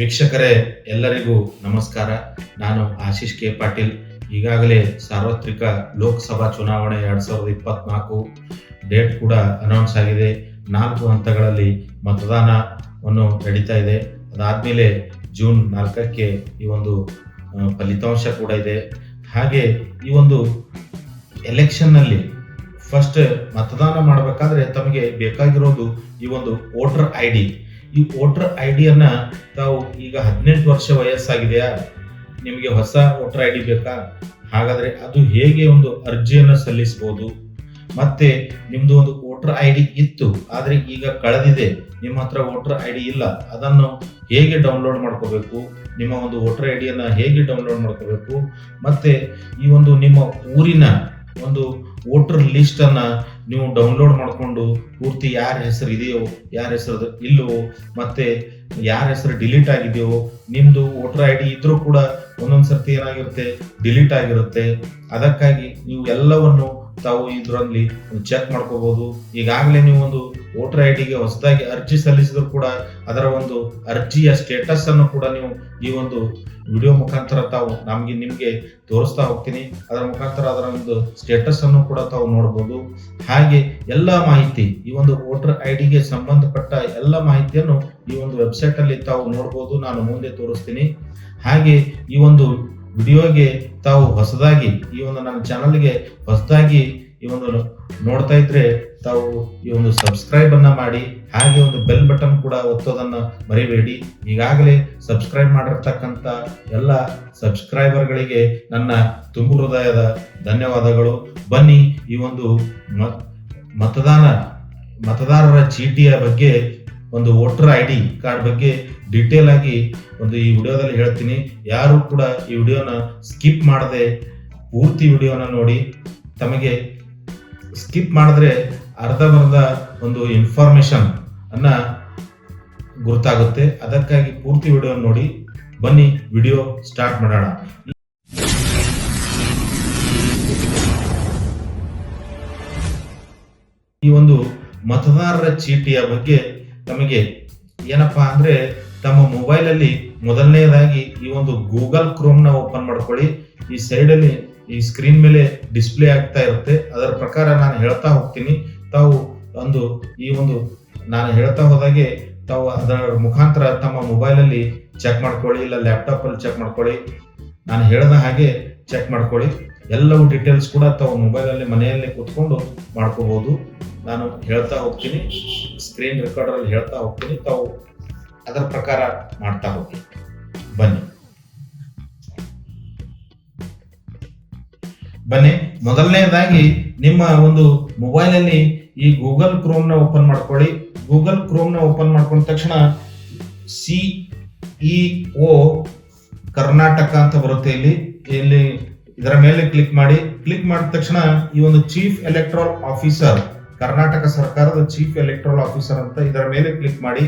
ವೀಕ್ಷಕರೇ, ಎಲ್ಲರಿಗೂ ನಮಸ್ಕಾರ. ನಾನು ಆಶೀಶ್ ಕೆ ಪಾಟೀಲ್. ಈಗಾಗಲೇ ಸಾರ್ವತ್ರಿಕ ಲೋಕಸಭಾ ಚುನಾವಣೆ 2024 ಡೇಟ್ ಕೂಡ ಅನೌನ್ಸ್ ಆಗಿದೆ. 4 ಹಂತಗಳಲ್ಲಿ ಮತದಾನವನ್ನು ನಡೀತಾ ಇದೆ. ಅದಾದಮೇಲೆ ಜೂನ್ 4ಕ್ಕೆ ಈ ಒಂದು ಫಲಿತಾಂಶ ಕೂಡ ಇದೆ. ಹಾಗೆ ಈ ಒಂದು ಎಲೆಕ್ಷನ್ನಲ್ಲಿ ಫಸ್ಟ್ ಮತದಾನ ಮಾಡಬೇಕಾದ್ರೆ ತಮಗೆ ಬೇಕಾಗಿರೋದು ಈ ಒಂದು ವೋಟರ್ ಐ ಡಿ. ಈ ವೋಟರ್ ಐ ಡಿಯನ್ನು ತಾವು ಈಗ 18 ವರ್ಷ ವಯಸ್ಸಾಗಿದೆಯಾ, ನಿಮಗೆ ಹೊಸ ವೋಟರ್ ಐ ಡಿ ಬೇಕಾ? ಹಾಗಾದರೆ ಅದು ಹೇಗೆ ಒಂದು ಅರ್ಜಿಯನ್ನು ಸಲ್ಲಿಸಬಹುದು? ಮತ್ತೆ ನಿಮ್ಮದು ಒಂದು ವೋಟರ್ ಐ ಡಿ ಇತ್ತು, ಆದರೆ ಈಗ ಕಳೆದಿದೆ, ನಿಮ್ಮ ಹತ್ರ ವೋಟರ್ ಐ ಡಿ ಇಲ್ಲ, ಅದನ್ನು ಹೇಗೆ ಡೌನ್ಲೋಡ್ ಮಾಡ್ಕೋಬೇಕು? ನಿಮ್ಮ ಒಂದು ವೋಟರ್ ಐ ಡಿಯನ್ನು ಹೇಗೆ ಡೌನ್ಲೋಡ್ ಮಾಡ್ಕೋಬೇಕು? ಮತ್ತೆ ಈ ಒಂದು ನಿಮ್ಮ ಊರಿನ ಒಂದು ವೋಟರ್ ಲಿಸ್ಟನ್ನು ನೀವು ಡೌನ್ಲೋಡ್ ಮಾಡಿಕೊಂಡು ಪೂರ್ತಿ ಯಾರ ಹೆಸರು ಇದೆಯೋ, ಯಾರ ಹೆಸರು ಇಲ್ಲವೋ, ಮತ್ತೆ ಯಾರ ಹೆಸರು ಡಿಲೀಟ್ ಆಗಿದೆಯೋ, ನಿಮ್ಮದು ವೋಟರ್ ಐ ಡಿ ಇದ್ರೂ ಕೂಡ ಒಂದೊಂದು ಸರ್ತಿ ಏನಾಗಿರುತ್ತೆ, ಡಿಲೀಟ್ ಆಗಿರುತ್ತೆ. ಅದಕ್ಕಾಗಿ ನೀವು ಎಲ್ಲವನ್ನು ತಾವು ಇದರಲ್ಲಿ ಚೆಕ್ ಮಾಡ್ಕೋಬಹುದು. ಈಗಾಗಲೇ ನೀವು ಒಂದು ವೋಟರ್ ಐ ಡಿಗೆ ಹೊಸದಾಗಿ ಅರ್ಜಿ ಸಲ್ಲಿಸಿದ್ರು ಕೂಡ ಅದರ ಒಂದು ಅರ್ಜಿಯ ಸ್ಟೇಟಸ್ ಅನ್ನು ಕೂಡ ನೀವು ಈ ಒಂದು ವಿಡಿಯೋ ಮುಖಾಂತರ ತಾವು ನಿಮಗೆ ತೋರಿಸ್ತಾ ಹೋಗ್ತೀನಿ. ಅದರ ಮುಖಾಂತರ ಅದರ ಒಂದು ಸ್ಟೇಟಸ್ ಅನ್ನು ಕೂಡ ತಾವು ನೋಡಬಹುದು. ಹಾಗೆ ಎಲ್ಲ ಮಾಹಿತಿ, ಈ ಒಂದು ವೋಟರ್ ಐ ಡಿಗೆ ಸಂಬಂಧಪಟ್ಟ ಎಲ್ಲ ಮಾಹಿತಿಯನ್ನು ಈ ಒಂದು ವೆಬ್ಸೈಟ್ ಅಲ್ಲಿ ತಾವು ನೋಡಬಹುದು. ನಾನು ಮುಂದೆ ತೋರಿಸ್ತೀನಿ. ಹಾಗೆ ಈ ಒಂದು ವಿಡಿಯೋಗೆ ತಾವು ಹೊಸದಾಗಿ ಈ ಒಂದು ನನ್ನ ಚಾನಲ್ಗೆ ಹೊಸದಾಗಿ ಈ ಒಂದು ನೋಡ್ತಾ ಇದ್ರೆ ತಾವು ಈ ಒಂದು ಸಬ್ಸ್ಕ್ರೈಬ್ ಅನ್ನ ಮಾಡಿ, ಹಾಗೆ ಒಂದು ಬೆಲ್ ಬಟನ್ ಕೂಡ ಒತ್ತೋದನ್ನ ಮರಿಬೇಡಿ. ಈಗಾಗಲೇ ಸಬ್ಸ್ಕ್ರೈಬ್ ಮಾಡಿರ್ತಕ್ಕಂಥ ಎಲ್ಲ ಸಬ್ಸ್ಕ್ರೈಬರ್ಗಳಿಗೆ ನನ್ನ ತುಂಬು ಹೃದಯದ ಧನ್ಯವಾದಗಳು. ಬನ್ನಿ ಈ ಒಂದು ಮತದಾರರ ಚೀಟಿಯ ಬಗ್ಗೆ, ಒಂದು ವೋಟರ್ ಐ ಡಿ ಕಾರ್ಡ್ ಬಗ್ಗೆ ಡೀಟೇಲ್ ಆಗಿ ಒಂದು ಈ ವಿಡಿಯೋದಲ್ಲಿ ಹೇಳ್ತೀನಿ. ಯಾರು ಕೂಡ ಈ ವಿಡಿಯೋನ ಸ್ಕಿಪ್ ಮಾಡದೆ ಪೂರ್ತಿ ವಿಡಿಯೋನ ನೋಡಿ. ತಮಗೆ ಸ್ಕಿಪ್ ಮಾಡಿದ್ರೆ ಅರ್ಧಬರ್ಧ ಒಂದು ಇನ್ಫಾರ್ಮೇಶನ್ ಅನ್ನ ಗುರುತಾಗುತ್ತೆ. ಅದಕ್ಕಾಗಿ ಪೂರ್ತಿ ವಿಡಿಯೋ ನೋಡಿ. ಬನ್ನಿ ವಿಡಿಯೋ ಸ್ಟಾರ್ಟ್ ಮಾಡೋಣ. ಈ ಒಂದು ಮತದಾರರ ಚೀಟಿಯ ಬಗ್ಗೆ ತಮಗೆ ಏನಪ್ಪಾ ಅಂದ್ರೆ, ತಮ್ಮ ಮೊಬೈಲ್ ಅಲ್ಲಿ ಮೊದಲನೇದಾಗಿ ಈ ಒಂದು ಗೂಗಲ್ ಕ್ರೋಮ್ ನ ಓಪನ್ ಮಾಡ್ಕೊಳ್ಳಿ. ಈ ಸೈಡ್ ಅಲ್ಲಿ ಈ ಸ್ಕ್ರೀನ್ ಮೇಲೆ ಡಿಸ್ಪ್ಲೇ ಆಗ್ತಾ ಇರುತ್ತೆ. ಅದರ ಪ್ರಕಾರ ನಾನು ಹೇಳ್ತಾ ಹೋಗ್ತೀನಿ. ತಾವು ನಾನು ಹೇಳ್ತಾ ಹೋದಾಗೆ ತಾವು ಅದರ ಮುಖಾಂತರ ತಮ್ಮ ಮೊಬೈಲ್ ಅಲ್ಲಿ ಚೆಕ್ ಮಾಡ್ಕೊಳ್ಳಿ, ಇಲ್ಲ ಲ್ಯಾಪ್ಟಾಪ್ ಅಲ್ಲಿ ಚೆಕ್ ಮಾಡ್ಕೊಳ್ಳಿ. ನಾನು ಹೇಳಿದ ಹಾಗೆ ಚೆಕ್ ಮಾಡ್ಕೊಳ್ಳಿ. ಎಲ್ಲವೂ ಡೀಟೇಲ್ಸ್ ಕೂಡ ತಾವು ಮೊಬೈಲ್ ಅಲ್ಲಿ ಮನೆಯಲ್ಲೇ ಕೂತ್ಕೊಂಡು ಮಾಡ್ಕೋಬಹುದು. ನಾನು ಹೇಳ್ತಾ ಹೋಗ್ತೀನಿ, ಸ್ಕ್ರೀನ್ ರೆಕಾರ್ಡರ್ ಅಲ್ಲಿ ಹೇಳ್ತಾ ಹೋಗ್ತೀನಿ, ತಾವು ಅದರ ಪ್ರಕಾರ ಮಾಡ್ತಾ ಹೋಗಿ. ಬನ್ನಿ ಮೊದಲನೇದಾಗಿ ನಿಮ್ಮ ಒಂದು ಮೊಬೈಲ್ ಅಲ್ಲಿ ಈ ಗೂಗಲ್ ಕ್ರೋಮ್ ನ ಓಪನ್ ಮಾಡ್ಕೊಳ್ಳಿ. ಗೂಗಲ್ ಕ್ರೋಮ್ ನ ಓಪನ್ ಮಾಡ್ಕೊಂಡ ತಕ್ಷಣ CEO ಕರ್ನಾಟಕ ಅಂತ ಬರುತ್ತೆ. ಇಲ್ಲಿ ಇದರ ಮೇಲೆ ಕ್ಲಿಕ್ ಮಾಡಿ. ಕ್ಲಿಕ್ ಮಾಡಿದ ತಕ್ಷಣ ಈ ಒಂದು ಚೀಫ್ ಎಲೆಕ್ಟ್ರಲ್ ಆಫೀಸರ್, ಕರ್ನಾಟಕ ಸರ್ಕಾರದ ಚೀಫ್ ಎಲೆಕ್ಟ್ರಲ್ ಆಫೀಸರ್ ಅಂತ ಇದರ ಮೇಲೆ ಕ್ಲಿಕ್ ಮಾಡಿ.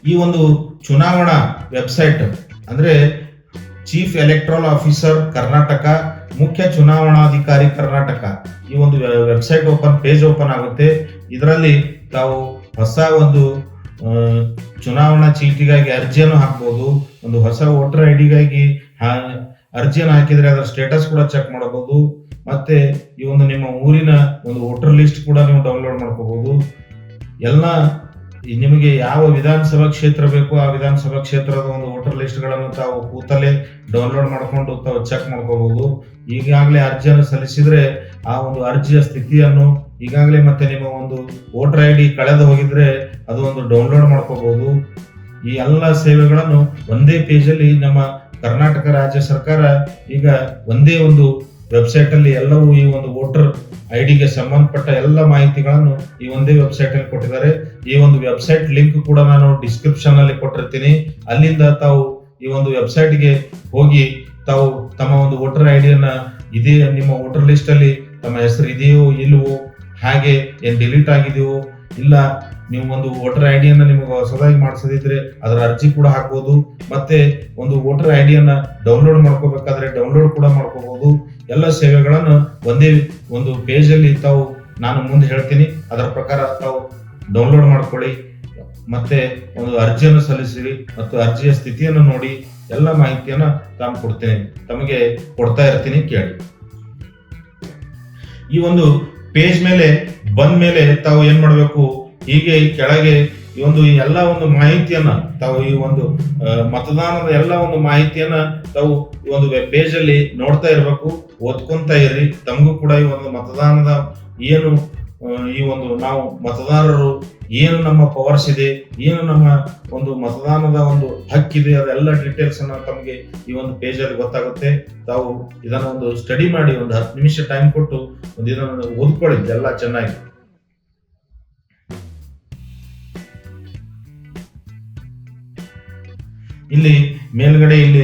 ಈ ಒಂದು ಚುನಾವಣಾ ವೆಬ್ಸೈಟ್ ಅಂದ್ರೆ ಚೀಫ್ ಎಲೆಕ್ಟ್ರಲ್ ಆಫೀಸರ್ ಕರ್ನಾಟಕ, ಮುಖ್ಯ ಚುನಾವಣಾಧಿಕಾರಿ ಕರ್ನಾಟಕ, ಈ ಒಂದು ವೆಬ್ಸೈಟ್ ಪೇಜ್ ಓಪನ್ ಆಗುತ್ತೆ. ಇದರಲ್ಲಿ ತಾವು ಹೊಸ ಒಂದು ಚುನಾವಣಾ ಚೀಟಿಗಾಗಿ ಅರ್ಜಿಯನ್ನು ಹಾಕಬಹುದು. ಒಂದು ಹೊಸ ವೋಟರ್ ಐ ಡಿಗಾಗಿ ಅರ್ಜಿಯನ್ನು ಹಾಕಿದ್ರೆ ಅದರ ಸ್ಟೇಟಸ್ ಕೂಡ ಚೆಕ್ ಮಾಡಬಹುದು. ಮತ್ತೆ ಈ ಒಂದು ನಿಮ್ಮ ಊರಿನ ಒಂದು ವೋಟರ್ ಲಿಸ್ಟ್ ಕೂಡ ನೀವು ಡೌನ್ಲೋಡ್ ಮಾಡ್ಕೋಬಹುದು. ಎಲ್ಲ ನಿಮಗೆ ಯಾವ ವಿಧಾನಸಭಾ ಕ್ಷೇತ್ರ ಬೇಕು ಆ ವಿಧಾನಸಭಾ ಕ್ಷೇತ್ರದ ಒಂದು ವೋಟರ್ ಲಿಸ್ಟ್ ಗಳನ್ನು ತಾವು ಕೂತಲ್ಲೇ ಡೌನ್ಲೋಡ್ ಮಾಡ್ಕೊಂಡು ತಾವು ಚೆಕ್ ಮಾಡ್ಕೋಬಹುದು. ಈಗಾಗಲೇ ಅರ್ಜಿಯನ್ನು ಸಲ್ಲಿಸಿದ್ರೆ ಆ ಒಂದು ಅರ್ಜಿಯ ಸ್ಥಿತಿಯನ್ನು ಈಗಾಗಲೇ, ಮತ್ತೆ ನಿಮ್ಮ ಒಂದು ವೋಟರ್ ಐ ಡಿ ಕಳೆದು ಹೋಗಿದ್ರೆ ಅದು ಒಂದು ಡೌನ್ಲೋಡ್ ಮಾಡ್ಕೋಬಹುದು. ಈ ಎಲ್ಲ ಸೇವೆಗಳನ್ನು ಒಂದೇ ಪೇಜ್ ಅಲ್ಲಿ ನಮ್ಮ ಕರ್ನಾಟಕ ರಾಜ್ಯ ಸರ್ಕಾರ ಈಗ ಒಂದೇ ಒಂದು ವೆಬ್ಸೈಟ್ ಅಲ್ಲಿ ಎಲ್ಲವೂ ಈ ಒಂದು ವೋಟರ್ ಐ ಡಿಗೆ ಸಂಬಂಧಪಟ್ಟ ಎಲ್ಲ ಮಾಹಿತಿಗಳನ್ನು ಈ ಒಂದೇ ವೆಬ್ಸೈಟ್ ಅಲ್ಲಿ ಕೊಟ್ಟಿದ್ದಾರೆ. ಈ ಒಂದು ವೆಬ್ಸೈಟ್ ಲಿಂಕ್ ಕೂಡ ನಾನು ಡಿಸ್ಕ್ರಿಪ್ಷನ್ ಅಲ್ಲಿ ಕೊಟ್ಟಿರ್ತೀನಿ. ಅಲ್ಲಿಂದ ತಾವು ಈ ಒಂದು ವೆಬ್ಸೈಟ್ಗೆ ಹೋಗಿ ತಾವು ತಮ್ಮ ಒಂದು ವೋಟರ್ ಐ ಡಿಯನ್ನ, ಇದೇ ನಿಮ್ಮ ವೋಟರ್ ಲಿಸ್ಟ್ ಅಲ್ಲಿ ತಮ್ಮ ಹೆಸರು ಇದೆಯೋ ಇಲ್ವೋ, ಹಾಗೆ ಏನ್ ಡಿಲೀಟ್ ಆಗಿದೆಯೋ ಇಲ್ಲ, ನೀವು ಒಂದು ವೋಟರ್ ಐ ಡಿಯನ್ನ ನಿಮಗೆ ಹೊಸದಾಗಿ ಮಾಡಿಸದಿದ್ರೆ ಅದರ ಅರ್ಜಿ ಕೂಡ ಹಾಕಬಹುದು. ಮತ್ತೆ ಒಂದು ವೋಟರ್ ಐ ಡಿಯನ್ನ ಡೌನ್ಲೋಡ್ ಮಾಡ್ಕೋಬೇಕಾದ್ರೆ ಡೌನ್ಲೋಡ್ ಕೂಡ ಮಾಡ್ಕೋಬಹುದು. ಎಲ್ಲ ಸೇವೆಗಳನ್ನು ಒಂದೇ ಒಂದು ಪೇಜ್ ಅಲ್ಲಿ ತಾವು ನಾನು ಮುಂದೆ ಹೇಳ್ತೀನಿ, ಅದರ ಪ್ರಕಾರ ತಾವು ಡೌನ್ಲೋಡ್ ಮಾಡ್ಕೊಳ್ಳಿ. ಮತ್ತೆ ಒಂದು ಅರ್ಜಿಯನ್ನು ಸಲ್ಲಿಸಿರಿ ಮತ್ತು ಅರ್ಜಿಯ ಸ್ಥಿತಿಯನ್ನು ನೋಡಿ ಎಲ್ಲ ಮಾಹಿತಿಯನ್ನ ತಮಗೆ ಕೊಡ್ತಾ ಇರ್ತೀನಿ, ಕೇಳಿ. ಈ ಒಂದು ಪೇಜ್ ಮೇಲೆ ಬಂದ ಮೇಲೆ ತಾವು ಏನ್ ಮಾಡಬೇಕು, ಹೀಗೆ ಕೆಳಗೆ ಈ ಒಂದು ಎಲ್ಲ ಒಂದು ಮಾಹಿತಿಯನ್ನ ತಾವು ಈ ಒಂದು ಮತದಾನದ ಎಲ್ಲ ಒಂದು ಮಾಹಿತಿಯನ್ನ ತಾವು ಈ ಒಂದು ವೆಬ್ ಪೇಜ್ ಅಲ್ಲಿ ನೋಡ್ತಾ ಇರ್ಬೇಕು, ಓದ್ಕೊಂತ ಇರ್ರಿ. ತಮಗೂ ಕೂಡ ಈ ಒಂದು ಮತದಾನದ ಏನು ಈ ಒಂದು ನಾವು ಮತದಾರರು ಏನು ನಮ್ಮ ಪವರ್ಸ್ ಇದೆ, ಏನು ನಮ್ಮ ಒಂದು ಮತದಾನದ ಒಂದು ಹಕ್ಕಿದೆ, ಅದೆಲ್ಲ ಡೀಟೇಲ್ಸ್ ಅನ್ನ ತಮಗೆ ಈ ಒಂದು ಪೇಜ್ ಅಲ್ಲಿ ಗೊತ್ತಾಗುತ್ತೆ. ತಾವು ಇದನ್ನ ಒಂದು ಸ್ಟಡಿ ಮಾಡಿ ಒಂದು 10 ನಿಮಿಷ ಟೈಮ್ ಕೊಟ್ಟು ಒಂದು ಇದನ್ನು ಓದ್ಕೊಳ್ಳಿ ಎಲ್ಲ ಚೆನ್ನಾಗಿ. ಇಲ್ಲಿ ಮೇಲ್ಗಡೆ ಇಲ್ಲಿ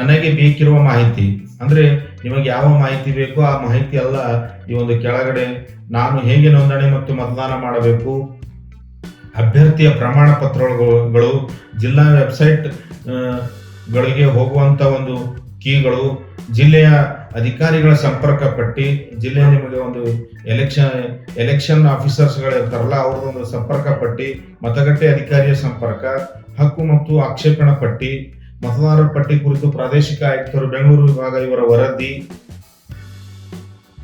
ನನಗೆ ಬೇಕಿರುವ ಮಾಹಿತಿ ಅಂದ್ರೆ ನಿಮಗೆ ಯಾವ ಮಾಹಿತಿ ಬೇಕೋ ಆ ಮಾಹಿತಿ ಎಲ್ಲ ಈ ಒಂದು ಕೆಳಗಡೆ ನಾನು ಹೇಗೆ ನೋಂದಣಿ ಮತ್ತು ಮತದಾನ ಮಾಡಬೇಕು, ಅಭ್ಯರ್ಥಿಯ ಪ್ರಮಾಣ ಪತ್ರಗಳು, ಜಿಲ್ಲಾ ವೆಬ್ಸೈಟ್ ಗಳಿಗೆ ಹೋಗುವಂತ ಒಂದು ಕೀಗಳು, ಜಿಲ್ಲೆಯ ಅಧಿಕಾರಿಗಳ ಸಂಪರ್ಕ ಪಟ್ಟಿ, ಜಿಲ್ಲೆಯ ನಿಮಗೆ ಒಂದು ಎಲೆಕ್ಷನ್ ಆಫೀಸರ್ಸ್ ಗಳು ಇರ್ತಾರಲ್ಲ ಅವ್ರದೊಂದು ಸಂಪರ್ಕ ಪಟ್ಟಿ, ಮತಗಟ್ಟೆ ಅಧಿಕಾರಿಯ ಸಂಪರ್ಕ, ಹಕ್ಕು ಮತ್ತು ಆಕ್ಷೇಪಣಾ ಪಟ್ಟಿ, ಮತದಾರರ ಪಟ್ಟಿ ಕುರಿತು ಪ್ರಾದೇಶಿಕ ಆಯುಕ್ತರು ಬೆಂಗಳೂರು ವಿಭಾಗ ಇವರ ವರದಿ,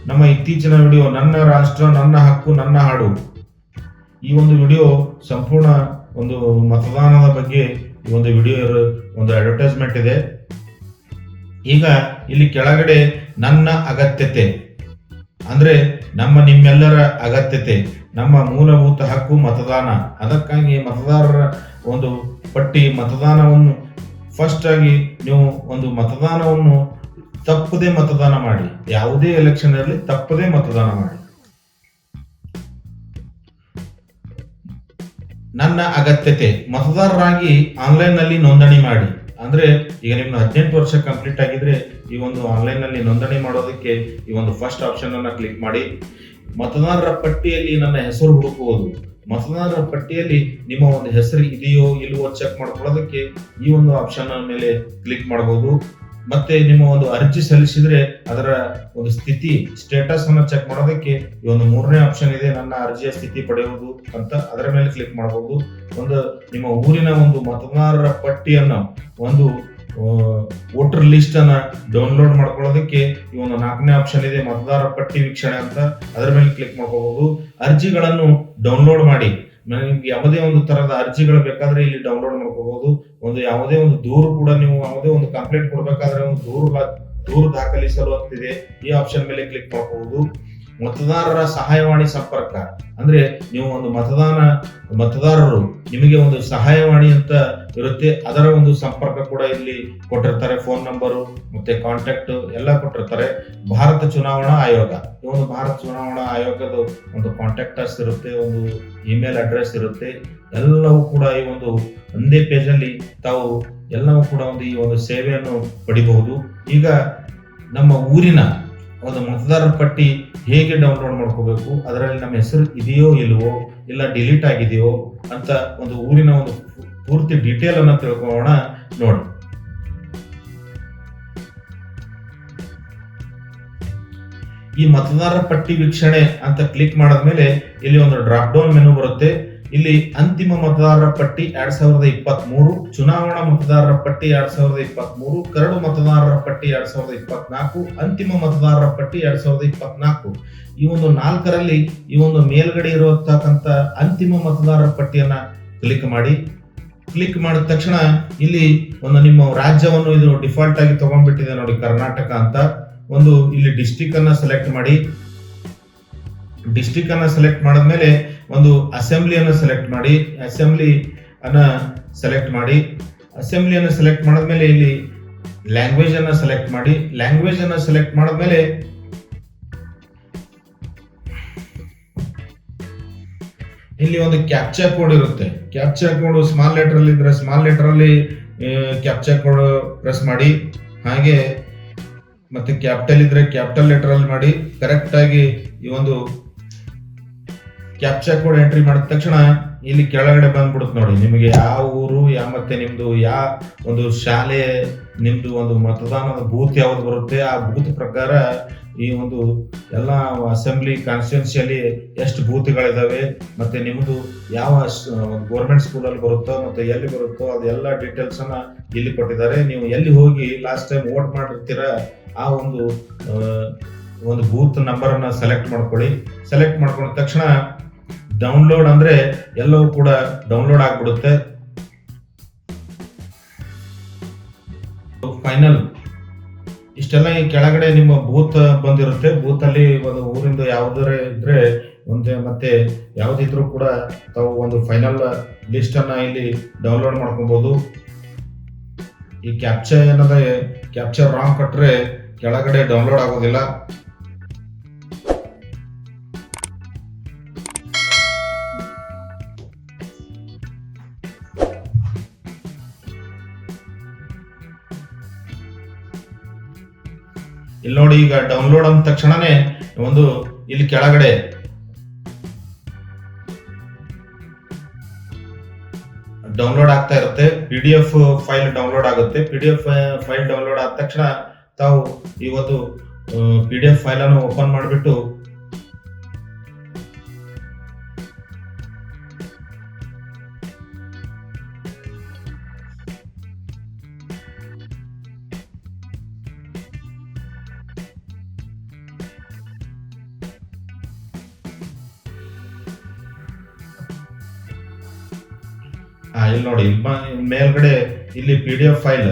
ನಮ್ಮ ಇತ್ತೀಚಿನ ವಿಡಿಯೋ ನನ್ನ ರಾಷ್ಟ್ರ ನನ್ನ ಹಕ್ಕು ನನ್ನ ಹಾಡು. ಈ ಒಂದು ವಿಡಿಯೋ ಸಂಪೂರ್ಣ ಒಂದು ಮತದಾನದ ಬಗ್ಗೆ ಈ ಒಂದು ವಿಡಿಯೋ ಒಂದು ಅಡ್ವರ್ಟೈಸ್ಮೆಂಟ್ ಇದೆ. ಈಗ ಇಲ್ಲಿ ಕೆಳಗಡೆ ನನ್ನ ಅಗತ್ಯತೆ ಅಂದ್ರೆ ನಿಮ್ಮೆಲ್ಲರ ಅಗತ್ಯತೆ, ನಮ್ಮ ಮೂಲಭೂತ ಹಕ್ಕು ಮತದಾನ. ಅದಕ್ಕಾಗಿ ಮತದಾರರ ಒಂದು ಪಟ್ಟಿ ಮತದಾನವನ್ನು ಫಸ್ಟ್ ಆಗಿ ನೀವು ಒಂದು ಮತದಾನವನ್ನು ತಪ್ಪದೇ ಮತದಾನ ಮಾಡಿ, ಯಾವುದೇ ಎಲೆಕ್ಷನ್ ಇರಲಿ ತಪ್ಪದೇ ಮತದಾನ ಮಾಡಿ. ನನ್ನ ಅಗತ್ಯತೆ, ಮತದಾರರಾಗಿ ಆನ್ಲೈನ್ ನಲ್ಲಿ ನೋಂದಣಿ ಮಾಡಿ. ಅಂದ್ರೆ ಈಗ ನಿಮ್ಗೆ 18 ವರ್ಷ ಕಂಪ್ಲೀಟ್ ಆಗಿದ್ರೆ ಈ ಒಂದು ಆನ್ಲೈನ್ ನಲ್ಲಿ ನೋಂದಣಿ ಮಾಡೋದಕ್ಕೆ ಈ ಒಂದು ಫಸ್ಟ್ ಆಪ್ಷನ್ ಅನ್ನ ಕ್ಲಿಕ್ ಮಾಡಿ. ಮತದಾರರ ಪಟ್ಟಿಯಲ್ಲಿ ನನ್ನ ಹೆಸರು ಹುಡುಕುವುದು, ಮತದಾರರ ಪಟ್ಟಿಯಲ್ಲಿ ನಿಮ್ಮ ಒಂದು ಹೆಸರು ಇದೆಯೋ ಇಲ್ವೋ ಚೆಕ್ ಮಾಡ್ಕೊಳ್ಳೋದಕ್ಕೆ ಈ ಒಂದು ಆಪ್ಷನ್ ಮೇಲೆ ಕ್ಲಿಕ್ ಮಾಡಬಹುದು. ಮತ್ತೆ ನಿಮ್ಮ ಒಂದು ಅರ್ಜಿ ಸಲ್ಲಿಸಿದ್ರೆ ಅದರ ಒಂದು ಸ್ಥಿತಿ ಸ್ಟೇಟಸ್ ಅನ್ನ ಚೆಕ್ ಮಾಡೋದಕ್ಕೆ ಈ ಒಂದು 3ನೇ ಆಪ್ಷನ್ ಇದೆ, ನನ್ನ ಅರ್ಜಿಯ ಸ್ಥಿತಿ ಪಡೆಯುವುದು ಅಂತ. ಅದರ ಮೇಲೆ ಕ್ಲಿಕ್ ಮಾಡಬಹುದು. ಒಂದು ನಿಮ್ಮ ಊರಿನ ಒಂದು ಮತದಾರರ ಪಟ್ಟಿಯನ್ನ ಒಂದು ವೋಟರ್ ಲಿಸ್ಟ್ ಅನ್ನ ಡೌನ್ಲೋಡ್ ಮಾಡ್ಕೊಳ್ಳೋದಕ್ಕೆ ಈ ಒಂದು 4ನೇ ಆಪ್ಷನ್ ಇದೆ, ಮತದಾರರ ಪಟ್ಟಿ ವೀಕ್ಷಣೆ ಅಂತ. ಅದರ ಮೇಲೆ ಕ್ಲಿಕ್ ಮಾಡ್ಕೋಬಹುದು. ಅರ್ಜಿಗಳನ್ನು ಡೌನ್ಲೋಡ್ ಮಾಡಿ, ನಿಮ್ಗೆ ಯಾವುದೇ ಒಂದು ತರದ ಅರ್ಜಿಗಳು ಬೇಕಾದ್ರೆ ಇಲ್ಲಿ ಡೌನ್ಲೋಡ್ ಮಾಡ್ಕೋಬಹುದು. ಒಂದು ಯಾವುದೇ ಒಂದು ದೂರು ಕೂಡ ನೀವು ಯಾವುದೇ ಒಂದು ಕಂಪ್ಲೇಂಟ್ ಕೊಡ್ಬೇಕಾದ್ರೆ ಒಂದು ದೂರು ದಾಖಲಿಸಲು ಅಂತಿದೆ, ಈ ಆಪ್ಷನ್ ಮೇಲೆ ಕ್ಲಿಕ್ ಮಾಡಬಹುದು. ಮತದಾರರ ಸಹಾಯವಾಣಿ ಸಂಪರ್ಕ ಅಂದ್ರೆ ನೀವು ಒಂದು ಮತದಾರರು ನಿಮಗೆ ಒಂದು ಸಹಾಯವಾಣಿ ಅಂತ ಇರುತ್ತೆ, ಅದರ ಒಂದು ಸಂಪರ್ಕ ಕೂಡ ಇಲ್ಲಿ ಕೊಟ್ಟಿರ್ತಾರೆ. ಫೋನ್ ನಂಬರು ಮತ್ತೆ ಕಾಂಟ್ಯಾಕ್ಟ್ ಎಲ್ಲ ಕೊಟ್ಟಿರ್ತಾರೆ. ಭಾರತ ಚುನಾವಣಾ ಆಯೋಗ, ಈ ಒಂದು ಭಾರತ ಚುನಾವಣಾ ಆಯೋಗದ ಒಂದು ಕಾಂಟ್ಯಾಕ್ಟ್ ಅಸ್ ಇರುತ್ತೆ, ಒಂದು ಇಮೇಲ್ ಅಡ್ರೆಸ್ ಇರುತ್ತೆ. ಎಲ್ಲವೂ ಕೂಡ ಈ ಒಂದು ಒಂದೇ ಪೇಜ್ ಅಲ್ಲಿ ತಾವು ಎಲ್ಲವೂ ಕೂಡ ಒಂದು ಈ ಒಂದು ಸೇವೆಯನ್ನು ಪಡಿಬಹುದು. ಈಗ ನಮ್ಮ ಊರಿನ ಒಂದು ಮತದಾರರ ಪಟ್ಟಿ ಹೇಗೆ ಡೌನ್ಲೋಡ್ ಮಾಡ್ಕೋಬೇಕು, ಅದರಲ್ಲಿ ನಮ್ಮ ಹೆಸರು ಇದೆಯೋ ಇಲ್ವೋ, ಇಲ್ಲ ಡಿಲೀಟ್ ಆಗಿದೆಯೋ ಅಂತ ಒಂದು ಊರಿನ ಒಂದು ಪೂರ್ತಿ ಡೀಟೇಲ್ ಅನ್ನ ತಿಳ್ಕೊಳ್ಳೋಣ ನೋಡಿ. ಈ ಮತದಾರರ ಪಟ್ಟಿ ವೀಕ್ಷಣೆ ಅಂತ ಕ್ಲಿಕ್ ಮಾಡಿದ್ಮೇಲೆ ಇಲ್ಲಿ ಒಂದು ಡ್ರಾಪ್ ಡೌನ್ ಮೆನು ಬರುತ್ತೆ. ಇಲ್ಲಿ ಅಂತಿಮ ಮತದಾರರ ಪಟ್ಟಿ 2023, ಚುನಾವಣಾ ಮತದಾರರ ಪಟ್ಟಿ 2023, ಕರಡು ಮತದಾರರ ಪಟ್ಟಿ 2024, ಅಂತಿಮ ಮತದಾರರ ಪಟ್ಟಿ 2024. ಈ ಒಂದು 4ರಲ್ಲಿ ಈ ಒಂದು ಮೇಲ್ಗಡೆ ಇರತಕ್ಕಂತ ಅಂತಿಮ ಮತದಾರರ ಪಟ್ಟಿಯನ್ನ ಕ್ಲಿಕ್ ಮಾಡಿ. ಕ್ಲಿಕ್ ಮಾಡಿದ ತಕ್ಷಣ ಇಲ್ಲಿ ಒಂದು ನಿಮ್ಮ ರಾಜ್ಯವನ್ನು ಇದು ಡಿಫಾಲ್ಟ್ ಆಗಿ ತಗೊಂಡ್ಬಿಟ್ಟಿದೆ ನೋಡಿ, ಕರ್ನಾಟಕ ಅಂತ. ಒಂದು ಇಲ್ಲಿ ಡಿಸ್ಟ್ರಿಕ್ಟ್ ಅನ್ನ ಸೆಲೆಕ್ಟ್ ಮಾಡಿ. ಡಿಸ್ಟ್ರಿಕ್ಟ್ ಅನ್ನ ಸೆಲೆಕ್ಟ್ ಮಾಡಿದ್ಮೇಲೆ ಒಂದು ಅಸೆಂಬ್ಲಿಯನ್ನು ಸೆಲೆಕ್ಟ್ ಮಾಡಿ. ಅಸೆಂಬ್ಲಿಯನ್ನು ಸೆಲೆಕ್ಟ್ ಮಾಡಿದ್ಮೇಲೆ ಇಲ್ಲಿ ಲ್ಯಾಂಗ್ವೇಜ್ ಅನ್ನ ಸೆಲೆಕ್ಟ್ ಮಾಡಿ. ಲ್ಯಾಂಗ್ವೇಜ್ ಅನ್ನ ಸೆಲೆಕ್ಟ್ ಮಾಡಿದ್ಮೇಲೆ ಇಲ್ಲಿ ಒಂದು ಕ್ಯಾಪ್ಚಾ ಕೋಡ್ ಇರುತ್ತೆ. ಕ್ಯಾಪ್ಚಾ ಕೋಡ್ ಸ್ಮಾಲ್ ಲೆಟರ್ ಅಲ್ಲಿ ಇದ್ರೆ ಸ್ಮಾಲ್ ಲೆಟರ್ ಅಲ್ಲಿ ಕ್ಯಾಪ್ಚಾ ಕೋಡ್ ಪ್ರೆಸ್ ಮಾಡಿ. ಹಾಗೆ ಮತ್ತೆ ಕ್ಯಾಪಿಟಲ್ ಇದ್ರೆ ಕ್ಯಾಪಿಟಲ್ ಲೆಟರ್ ಅಲ್ಲಿ ಮಾಡಿ. ಕರೆಕ್ಟ್ ಆಗಿ ಈ ಒಂದು ಕ್ಯಾಪ್ಚಾ ಕೋಡ್ ಎಂಟ್ರಿ ಮಾಡಿದ ತಕ್ಷಣ ಇಲ್ಲಿ ಕೆಳಗಡೆ ಬಂದ್ಬಿಡುತ್ತೆ ನೋಡಿ, ನಿಮಗೆ ಯಾವ ಊರು ಮತ್ತೆ ನಿಮ್ದು ಯಾವ ಒಂದು ಶಾಲೆ, ನಿಮ್ದು ಒಂದು ಮತದಾನದ ಬೂತ್ ಯಾವ್ದು ಬರುತ್ತೆ ಆ ಬೂತ್ ಪ್ರಕಾರ ಈ ಒಂದು ಎಲ್ಲ ಅಸೆಂಬ್ಲಿ ಕಾನ್ಸ್ಟಿಟ್ಯೂನ್ಸಿಯಲ್ಲಿ ಎಷ್ಟು ಬೂತ್ಗಳಿದಾವೆ ಮತ್ತೆ ನಿಮ್ಮದು ಯಾವ ಗೌರ್ಮೆಂಟ್ ಸ್ಕೂಲಲ್ಲಿ ಬರುತ್ತೋ ಮತ್ತೆ ಎಲ್ಲಿ ಬರುತ್ತೋ ಅದೆಲ್ಲ ಡೀಟೇಲ್ಸ್ ಅನ್ನ ಇಲ್ಲಿ ಕೊಟ್ಟಿದ್ದಾರೆ. ನೀವು ಎಲ್ಲಿ ಹೋಗಿ ಲಾಸ್ಟ್ ಟೈಮ್ ವೋಟ್ ಮಾಡಿರ್ತೀರಾ ಆ ಒಂದು ಬೂತ್ ನಂಬರ್ ಅನ್ನ ಸೆಲೆಕ್ಟ್ ಮಾಡ್ಕೊಳ್ಳಿ. ಸೆಲೆಕ್ಟ್ ಮಾಡ್ಕೊಂಡ ತಕ್ಷಣ ಡೌನ್ಲೋಡ್ ಅಂದ್ರೆ ಎಲ್ಲವೂ ಕೂಡ ಡೌನ್ಲೋಡ್ ಆಗ್ಬಿಡುತ್ತೆ. ಫೈನಲ್ ಇಷ್ಟೆಲ್ಲ ಈ ಕೆಳಗಡೆ ನಿಮ್ಮ ಬೂತ್ ಬಂದಿರುತ್ತೆ. ಬೂತ್ ಅಲ್ಲಿ ಒಂದು ಊರಿಂದ ಯಾವ್ದಾರೆ ಇದ್ರೆ ಮತ್ತೆ ಯಾವ್ದಿದ್ರು ಕೂಡ ತಾವು ಒಂದು ಫೈನಲ್ ಲಿಸ್ಟ್ ಅನ್ನ ಇಲ್ಲಿ ಡೌನ್ಲೋಡ್ ಮಾಡ್ಕೋಬಹುದು. ಈ ಕ್ಯಾಪ್ಚರ್ ರಾಂಗ್ ಕೊಟ್ರೆ ಕೆಳಗಡೆ ಡೌನ್ಲೋಡ್ ಆಗೋದಿಲ್ಲ. ಇಲ್ಲಿ ನೋಡಿ, ಈಗ ಡೌನ್ಲೋಡ್ ಅಂದ ತಕ್ಷಣನೇ ಇಲ್ಲಿ ಕೆಳಗಡೆ ಡೌನ್ಲೋಡ್ ಆಗ್ತಾ ಇರುತ್ತೆ. PDF ಫೈಲ್ ಡೌನ್ಲೋಡ್ ಆಗುತ್ತೆ. PDF ಫೈಲ್ ಡೌನ್ಲೋಡ್ ಆದ ತಕ್ಷಣ ತಾವು ಈ ಒಂದು PDF ಫೈಲ್ ಅನ್ನು ಓಪನ್ ಮಾಡಿಬಿಟ್ಟು ಇಲ್ಲಿ ನೋಡಿ, ಮೇಲ್ಗಡೆ ಇಲ್ಲಿ PDF ಫೈಲ್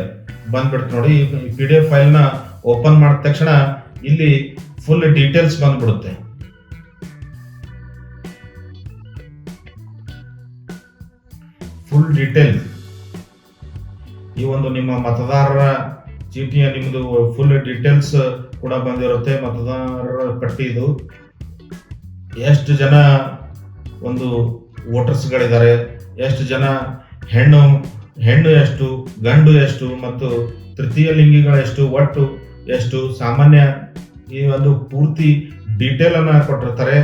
ಬಂದ್ಬಿಡುತ್ತೆ ನೋಡಿ. ಈ PDF ಫೈಲ್ ನ ಓಪನ್ ಮಾಡಿದ ತಕ್ಷಣ ಇಲ್ಲಿ ಫುಲ್ ಡೀಟೇಲ್ಸ್ ಬಂದ್ಬಿಡುತ್ತೆ. ಫುಲ್ ಡೀಟೇಲ್ ಈ ಒಂದು ನಿಮ್ಮ ಮತದಾರರ ಚೀಟಿಯ ನಿಮ್ಮದು ಫುಲ್ ಡೀಟೇಲ್ಸ್ ಕೂಡ ಬಂದಿರುತ್ತೆ. ಮತದಾರರ ಪಟ್ಟಿ ಇದು ಎಷ್ಟು ಜನ ಒಂದು ವೋಟರ್ಸ್ ಗಳಿದ್ದಾರೆ, ಎಷ್ಟು ಜನ ಹೆಣ್ಣು ಎಷ್ಟು, ಗಂಡು ಎಷ್ಟು ಮತ್ತು ತೃತೀಯ ಲಿಂಗಿಗಳ ಎಷ್ಟು, ಒಟ್ಟು ಎಷ್ಟು, ಸಾಮಾನ್ಯ ಈ ಒಂದು ಪೂರ್ತಿ ಡೀಟೇಲ್ ಅನ್ನ ಕೊಟ್ಟಿರ್ತಾರೆ.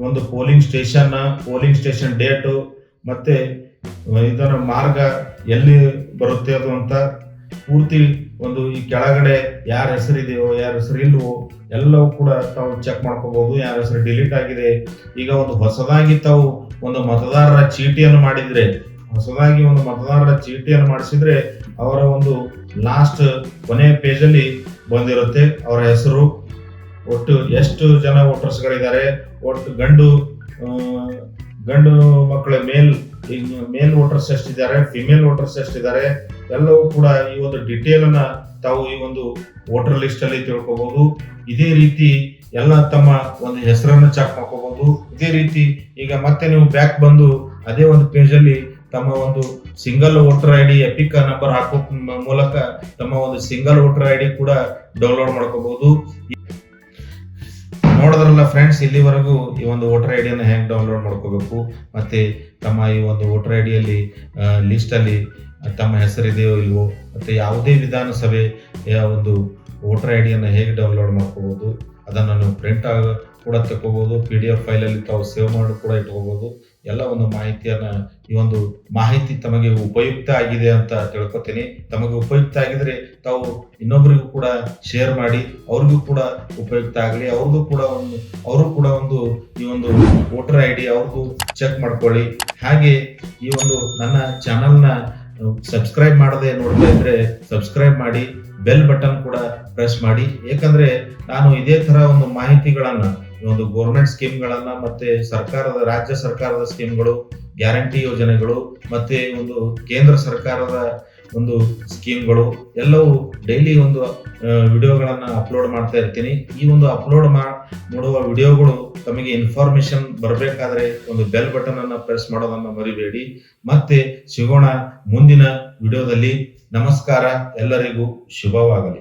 ಒಂದು ಪೋಲಿಂಗ್ ಸ್ಟೇಷನ್ ಡೇಟು ಮತ್ತೆ ಇದರ ಮಾರ್ಗ ಎಲ್ಲಿ ಬರುತ್ತೆ ಅದು ಅಂತ ಪೂರ್ತಿ ಈ ಕೆಳಗಡೆ ಯಾರ ಹೆಸರಿದೆಯೋ ಯಾರ ಹೆಸರು ಇಲ್ವೋ ಎಲ್ಲವೂ ಕೂಡ ತಾವು ಚೆಕ್ ಮಾಡ್ಕೋಬಹುದು. ಯಾರ ಹೆಸರು ಡಿಲೀಟ್ ಆಗಿದೆ. ಈಗ ಹೊಸದಾಗಿ ತಾವು ಒಂದು ಮತದಾರರ ಚೀಟಿಯನ್ನು ಮಾಡಿಸಿದ್ರೆ ಅವರ ಲಾಸ್ಟ್ ಕೊನೆಯ ಪೇಜ್ ಅಲ್ಲಿ ಬಂದಿರುತ್ತೆ ಅವರ ಹೆಸರು, ಒಟ್ಟು ಎಷ್ಟು ಜನ ವೋಟರ್ಸ್ ಗಳಿದ್ದಾರೆ, ಒಟ್ಟು ಗಂಡು ಮಕ್ಕಳ ಮೇಲ್ ವೋಟರ್ಸ್ ಎಷ್ಟಿದ್ದಾರೆ, ಫಿಮೇಲ್ ವೋಟರ್ಸ್ ಎಷ್ಟಿದ್ದಾರೆ, ಎಲ್ಲವೂ ಕೂಡ ಈ ಒಂದು ಡೀಟೇಲ್ ಅನ್ನ ತಾವು ಈ ವೋಟರ್ ಲಿಸ್ಟ್ ಅಲ್ಲಿ ತಿಳ್ಕೋಬಹುದು. ಇದೇ ರೀತಿ ಎಲ್ಲ ತಮ್ಮ ಹೆಸರನ್ನು ಚೆಕ್ ಮಾಡ್ಕೋಬಹುದು. ಇದೇ ರೀತಿ ಈಗ ಮತ್ತೆ ನೀವು ಬ್ಯಾಕ್ ಬಂದು ಅದೇ ಪೇಜ್ ಅಲ್ಲಿ ತಮ್ಮ single voter ID EPIC number ಹಾಕೋ ಮೂಲಕ ತಮ್ಮ ಸಿಂಗಲ್ ವೋಟರ್ ಐಡಿ ಕೂಡ ಡೌನ್ಲೋಡ್ ಮಾಡ್ಕೋಬಹುದು. ನೋಡಿದ್ರಲ್ಲ ಫ್ರೆಂಡ್ಸ್, ಇಲ್ಲಿವರೆಗೂ ಈ ವೋಟರ್ ಐಡಿಯನ್ನು ಹೆಂಗ್ ಡೌನ್ಲೋಡ್ ಮಾಡ್ಕೋಬೇಕು ಮತ್ತೆ ತಮ್ಮ ಈ ವೋಟರ್ ಐಡಿಯಲ್ಲಿ ಲಿಸ್ಟ್ ಅಲ್ಲಿ ತಮ್ಮ ಹೆಸರಿದೆಯೋ ಇಲ್ವೋ ಮತ್ತೆ ಯಾವುದೇ ವಿಧಾನಸಭೆಯ ವೋಟರ್ ಐಡಿಯನ್ನು ಹೇಗೆ ಡೌನ್ಲೋಡ್ ಮಾಡ್ಕೋಬಹುದು ಅದನ್ನು ನೀವು ಪ್ರಿಂಟ್ ಕೂಡ ತಗೋಬಹುದು. PDF ಫೈಲ್ ಅಲ್ಲಿ ತಾವು ಸೇವ್ ಮಾಡಿ ಕೂಡ ಇಟ್ಕೋಬಹುದು. ಎಲ್ಲ ಮಾಹಿತಿಯನ್ನ ಈ ಮಾಹಿತಿ ತಮಗೆ ಉಪಯುಕ್ತ ಆಗಿದೆ ಅಂತ ತಿಳ್ಕೊತೀನಿ. ತಮಗೆ ಉಪಯುಕ್ತ ಆಗಿದ್ರೆ ತಾವು ಇನ್ನೊಬ್ಬರಿಗೂ ಕೂಡ ಶೇರ್ ಮಾಡಿ, ಅವ್ರಿಗೂ ಕೂಡ ಉಪಯುಕ್ತ ಆಗಲಿ. ಅವರು ಕೂಡ ಈ ವೋಟರ್ ಐಡಿ ಅವ್ರಿಗೂ ಚೆಕ್ ಮಾಡ್ಕೊಳ್ಳಿ. ಹಾಗೆ ಈ ನನ್ನ ಚಾನಲ್ನ ಸಬ್ಸ್ಕ್ರೈಬ್ ಮಾಡದೆ ನೋಡ್ತಾ ಇದ್ರೆ ಸಬ್ಸ್ಕ್ರೈಬ್ ಮಾಡಿ, ಬೆಲ್ ಬಟನ್ ಕೂಡ ಪ್ರೆಸ್ ಮಾಡಿ. ಏಕೆಂದ್ರೆ ನಾನು ಇದೇ ತರ ಮಾಹಿತಿಗಳನ್ನ ಗೌರ್ಮೆಂಟ್ ಸ್ಕೀಮ್ಗಳನ್ನ ಮತ್ತೆ ರಾಜ್ಯ ಸರ್ಕಾರದ ಸ್ಕೀಮ್ಗಳು, ಗ್ಯಾರಂಟಿ ಯೋಜನೆಗಳು ಮತ್ತೆ ಕೇಂದ್ರ ಸರ್ಕಾರದ ಸ್ಕೀಮ್ಗಳು ಎಲ್ಲವೂ ಡೈಲಿ ವಿಡಿಯೋಗಳನ್ನ ಅಪ್ಲೋಡ್ ಮಾಡ್ತಾ ಇರ್ತೀನಿ. ಈ ಅಪ್ಲೋಡ್ ಮಾಡುವ ವಿಡಿಯೋಗಳು ತಮಗೆ ಇನ್ಫಾರ್ಮೇಶನ್ ಬರಬೇಕಾದ್ರೆ ಬೆಲ್ ಬಟನ್ ಅನ್ನ ಪ್ರೆಸ್ ಮಾಡೋದನ್ನ ಮರಿಬೇಡಿ. ಮತ್ತೆ ಸಿಗೋಣ ಮುಂದಿನ ವಿಡಿಯೋದಲ್ಲಿ. ನಮಸ್ಕಾರ, ಎಲ್ಲರಿಗೂ ಶುಭವಾಗಲಿ.